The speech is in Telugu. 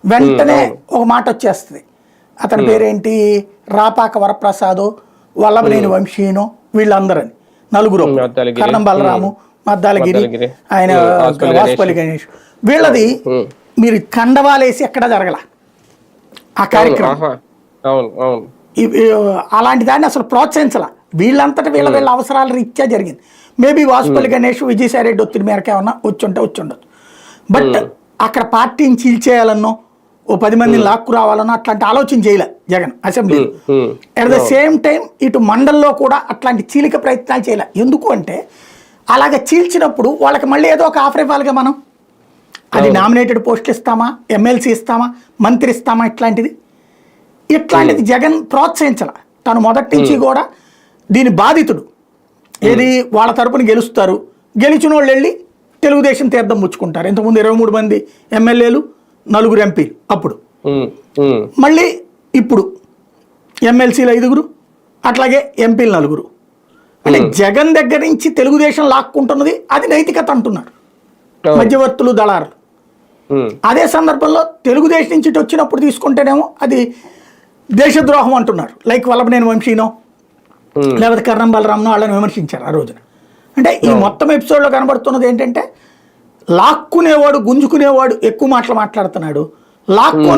వెంటనే ఒక మాట వచ్చేస్తుంది. అతని పేరేంటి, రాపాక వరప్రసాద్, వల్లభనేని వంశీను, వీళ్ళందరని నలుగురు, కర్ణం బలరాము, మద్దాలగిరి, ఆయన వాసుపల్లి గణేష్, వీళ్ళది మీరు కండవాలేసి ఎక్కడా జరగల ఆ కార్యక్రమం. అలాంటి దాన్ని అసలు ప్రోత్సహించాల. వీళ్ళంతటా వీళ్ళ అవసరాల రీత్యా జరిగింది. మేబీ వాసుపల్లి గణేష్, విజయసాయి రెడ్డి ఒత్తిడి మేరకు ఏమన్నా వచ్చి ఉండదు. బట్ అక్కడ పార్టీని చీల్చేయాలన్నో, ఓ 10 మందిని లాక్కు రావాలన్నో అట్లాంటి ఆలోచన చేయలే జగన్ అసెంబ్లీలో. అట్ ద సేమ్ టైం ఇటు మండల్లో కూడా అట్లాంటి చీలిక ప్రయత్నాలు చేయలే. ఎందుకు అంటే అలాగ చీల్చినప్పుడు వాళ్ళకి మళ్ళీ ఏదో ఒక ఆఫర్ ఇవ్వాలిగా. మనం అది నామినేటెడ్ పోస్టులు ఇస్తామా, ఎమ్మెల్సీ ఇస్తామా, మంత్రి ఇస్తామా, ఇట్లాంటిది జగన్ ప్రోత్సహించాల. తను మొదటి నుంచి కూడా దీని బాధితుడు. ఏది వాళ్ళ తరపున గెలుస్తారు, గెలిచిన వాళ్ళు వెళ్ళి తెలుగుదేశం తీర్థం పుచ్చుకుంటారు. ఇంతకుముందు 23 మంది ఎమ్మెల్యేలు, 4 ఎంపీలు. అప్పుడు మళ్ళీ ఇప్పుడు ఎమ్మెల్సీలు 5, అట్లాగే ఎంపీలు 4. అంటే జగన్ దగ్గర నుంచి తెలుగుదేశం లాక్కుంటున్నది అది నైతికత అంటున్నారు మధ్యవర్తులు, దళారులు. అదే సందర్భంలో తెలుగుదేశం నుంచి వచ్చినప్పుడు తీసుకుంటేనేమో అది దేశద్రోహం అంటున్నారు. లైక్ వల్లభనేని వంశీనో లేకపోతే కర్ణం బలరామ్నో వాళ్ళని విమర్శించారు ఆ రోజున. అంటే ఈ మొత్తం ఎపిసోడ్లో కనబడుతున్నది ఏంటంటే లాక్కునేవాడు, గుంజుకునేవాడు ఎక్కువ మాటలు మాట్లాడుతున్నాడు. లాక్కు